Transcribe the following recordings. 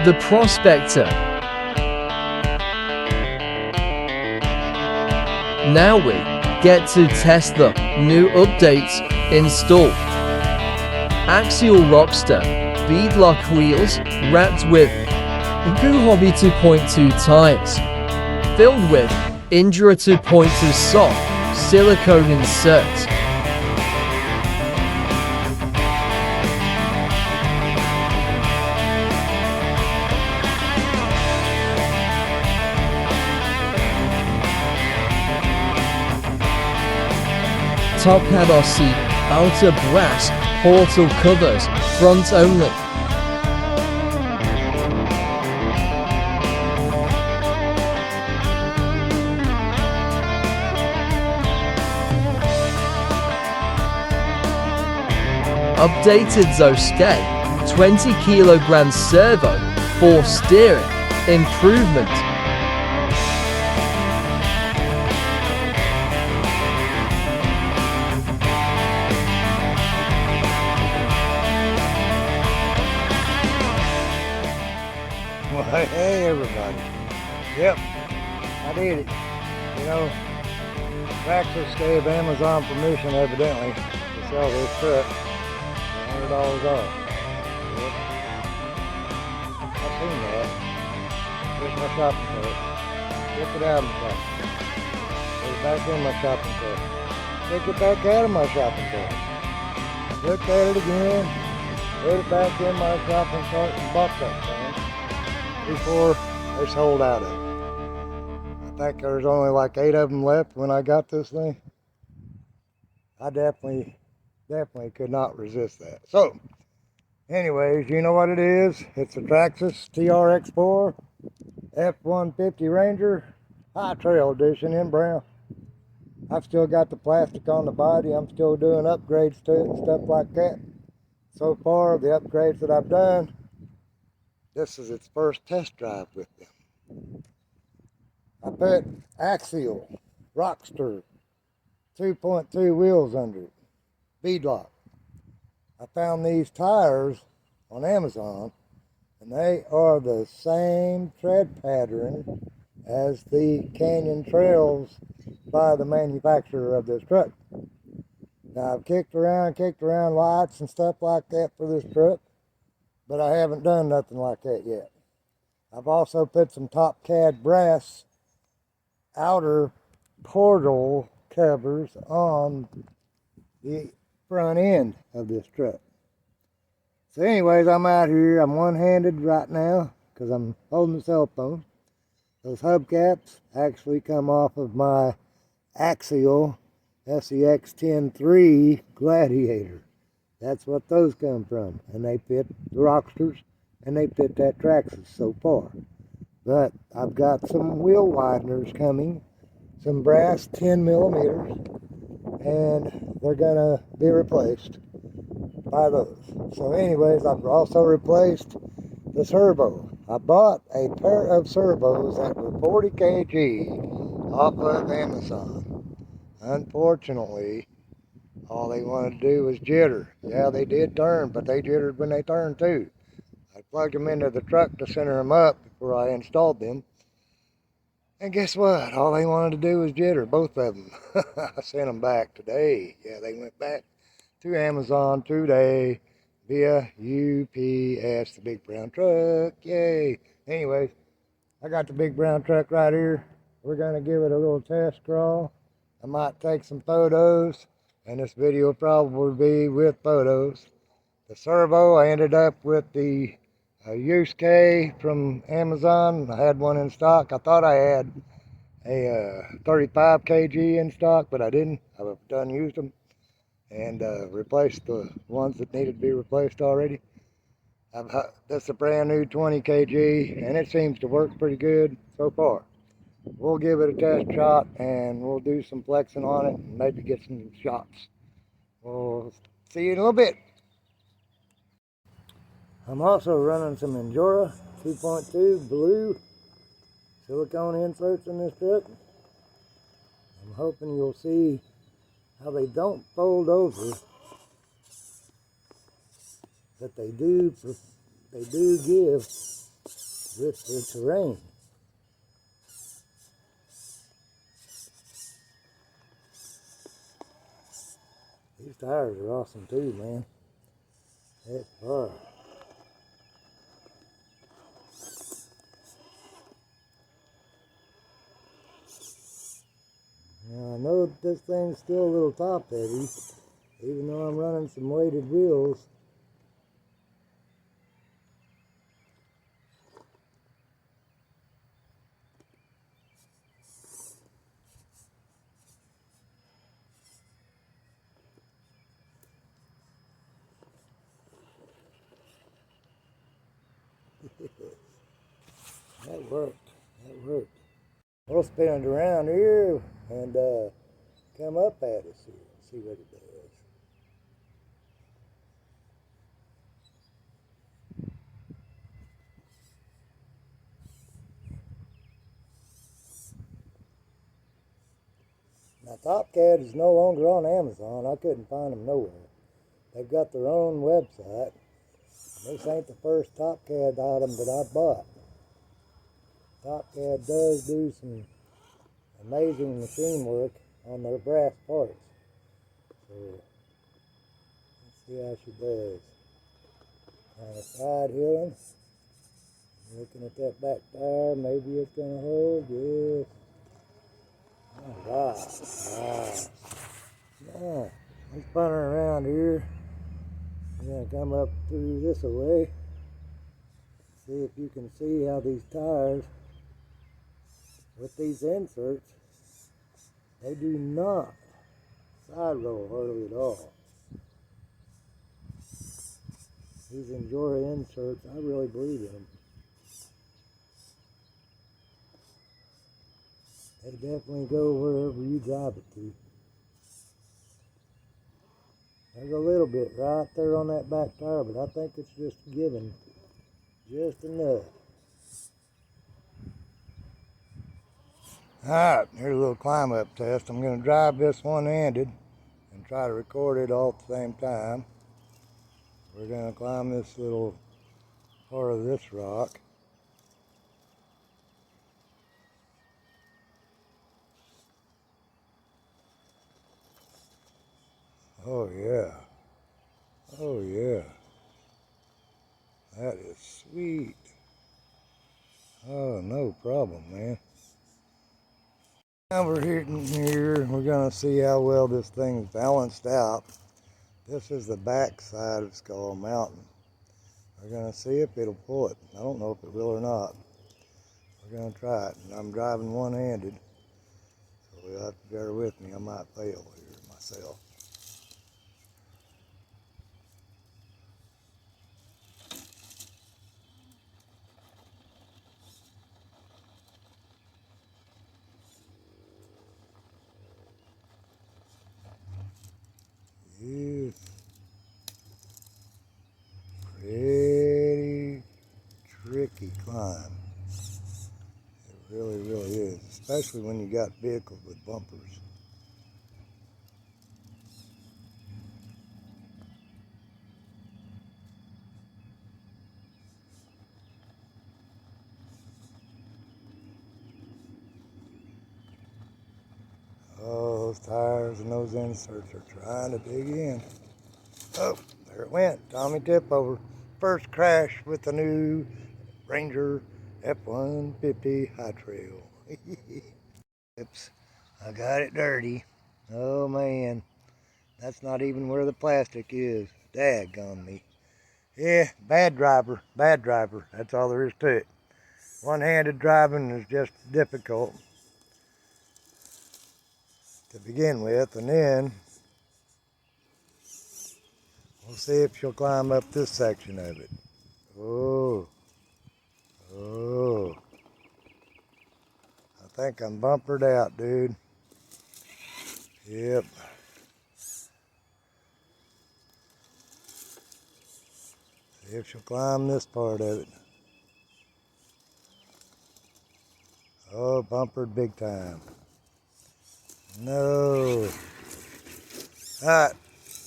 the Prospector. Now we get to test the new updates installed. Axial Rockster beadlock wheels wrapped with Hobby 2.2 tires, filled with Indura 2.2 soft silicone inserts. Top handle seat, outer brass portal covers, front only. Updated Zoskate, 20 kg servo for steering improvement. Well, hey everybody. Yep, I did it. You know, Traxxas gave Amazon permission evidently to sell this truck. $100 off. Yep. I've seen that. Here's my shopping cart. Take it out of my shopping cart. Put it back in my shopping cart. Take it back out of my shopping cart. Look at it again. Put it back in my shopping cart and bought that thing before they sold out of it. I think there's only like 8 of them left when I got this thing. I definitely could not resist that. So, anyways, you know what it is. It's a Traxxas TRX4 F-150 Ranger High Trail Edition in brown. I've still got the plastic on the body. I'm still doing upgrades to it and stuff like that. So far, the upgrades that I've done, this is its first test drive with them. I put Axial Rockster 2.2 wheels under it. Beadlock. I found these tires on Amazon and they are the same tread pattern as the Canyon Trails by the manufacturer of this truck. Now I've kicked around lights and stuff like that for this truck, but I haven't done nothing like that yet. I've also put some top cad brass outer portal covers on the front end of this truck. So anyways, I'm out here. I'm one-handed right now because I'm holding the cell phone. Those hubcaps actually come off of my Axial SEX-10-3 Gladiator. That's what those come from. And they fit the Rocksters and they fit that Traxxas so far. But I've got some wheel wideners coming, some brass 10 millimeters, and they're gonna be replaced by those. So anyways, I've also replaced the servo. I bought a pair of servos that were 40 kg off of Amazon. Unfortunately, all they wanted to do was jitter. Yeah, they did turn, but they jittered when they turned too. I plugged them into the truck to center them up before I installed them. And guess what? All they wanted to do was jitter, both of them. I sent them back today. Yeah, they went back to Amazon today via UPS, the big brown truck. Yay. Anyways, I got the big brown truck right here. We're going to give it a little test crawl. I might take some photos, and this video will probably be with photos. The servo, I ended up with the Yusuke from Amazon. I had one in stock. I thought I had a 35 kg in stock, but I didn't. I've done used them and replaced the ones that needed to be replaced already. That's a brand new 20 kg, and it seems to work pretty good so far. We'll give it a test shot, and we'll do some flexing on it, and maybe get some shots. We'll see you in a little bit. I'm also running some Indura 2.2 blue silicone inserts in this truck. I'm hoping you'll see how they don't fold over, but they do give with the terrain. These tires are awesome too, man. Heck, are. Now I know that this thing's still a little top heavy, even though I'm running some weighted wheels. That worked. That worked. We'll spin it around here and come up at us here. See what it does. Now, TopCat is no longer on Amazon. I couldn't find them nowhere. They've got their own website. This ain't the first TopCat item that I bought. TopCat does do some amazing machine work on their brass parts. So, let's see how she does. Kind of side healing. Looking at that back tire, maybe it's going to hold. Yes. Alright. Nice. Now, I'm spinning around here. I'm going to come up through this way. See if you can see how these tires, with these inserts, they do not side roll hardly at all. These Enjoy inserts, I really believe in them. They definitely go wherever you drive it to. There's a little bit right there on that back tire, but I think it's just giving just enough. Alright, here's a little climb up test. I'm going to drive this one-handed and try to record it all at the same time. We're going to climb this little part of this rock. Oh yeah. Oh yeah. That is sweet. Oh, no problem, man. Now we're hitting here. We're going to see how well this thing's balanced out. This is the back side of Skull Mountain. We're going to see if it'll pull it. I don't know if it will or not. We're going to try it. And I'm driving one-handed, so you'll have to bear with me. I might fail here myself. Yes. Pretty tricky climb. It really, really is, especially when you got vehicles with bumpers. Oh, those tires and those inserts are trying to dig in. Oh, there it went. Tommy tip over. First crash with the new Ranger F-150 High Trail. Oops, I got it dirty. Oh man, that's not even where the plastic is. Daggone me. Yeah, bad driver, bad driver. That's all there is to it. One-handed driving is just difficult to begin with, and then we'll see if she'll climb up this section of it. Oh, oh. I think I'm bumpered out, dude. Yep. See if she'll climb this part of it. Oh, bumpered big time. No. Alright,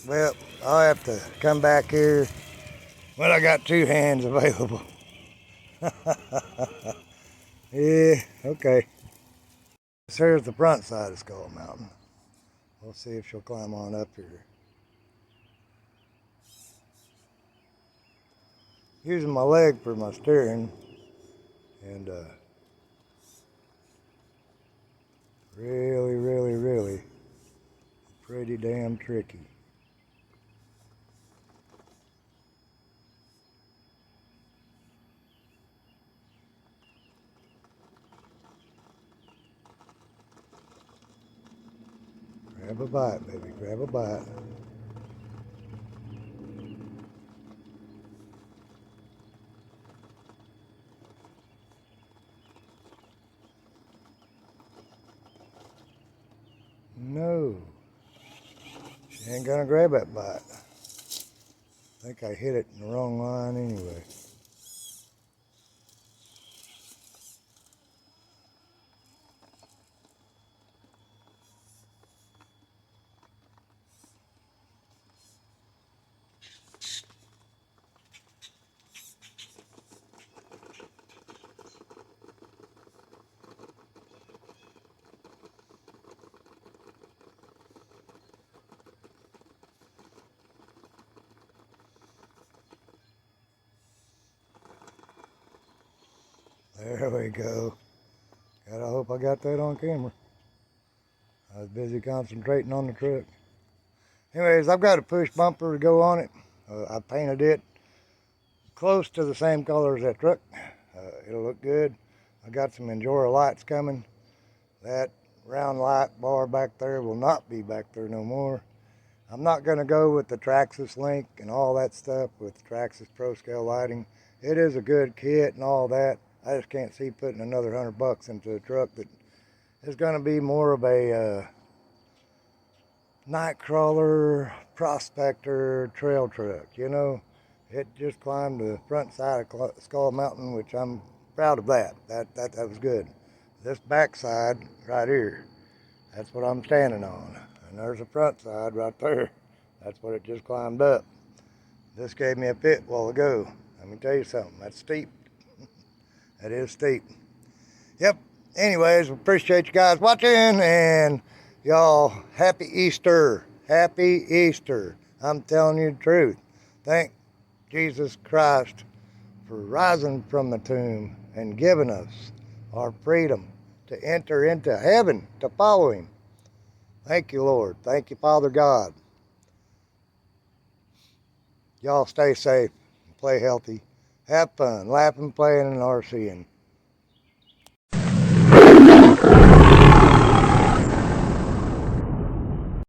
well, I'll have to come back here when I got two hands available. Yeah, okay. So here's the front side of Skull Mountain. We'll see if she'll climb on up here. Using my leg for my steering, and really pretty damn tricky. Grab a bite, baby, grab a bite. No, she ain't gonna grab that bite. I think I hit it in the wrong line anyway. There we go. Gotta hope I got that on camera. I was busy concentrating on the truck. Anyways, I've got a push bumper to go on it. I painted it close to the same color as that truck. It'll look good. I got some Enjoyer lights coming. That round light bar back there will not be back there no more. I'm not going to go with the Traxxas link and all that stuff with Traxxas Pro Scale lighting. It is a good kit and all that. I just can't see putting another $100 into a truck that is going to be more of a Nightcrawler, Prospector, trail truck, you know. It just climbed the front side of Skull Mountain, which I'm proud of that. That was good. This back side right here, that's what I'm standing on. And there's a front side right there. That's what it just climbed up. This gave me a fit a while ago. Let me tell you something, that's steep. That is steep. Yep, anyways, appreciate you guys watching, and y'all, happy Easter. Happy Easter. I'm telling you the truth. Thank Jesus Christ for rising from the tomb and giving us our freedom to enter into heaven, to follow him. Thank you, Lord. Thank you, Father God. Y'all stay safe, play healthy, have fun, laughing, playing, and RCing.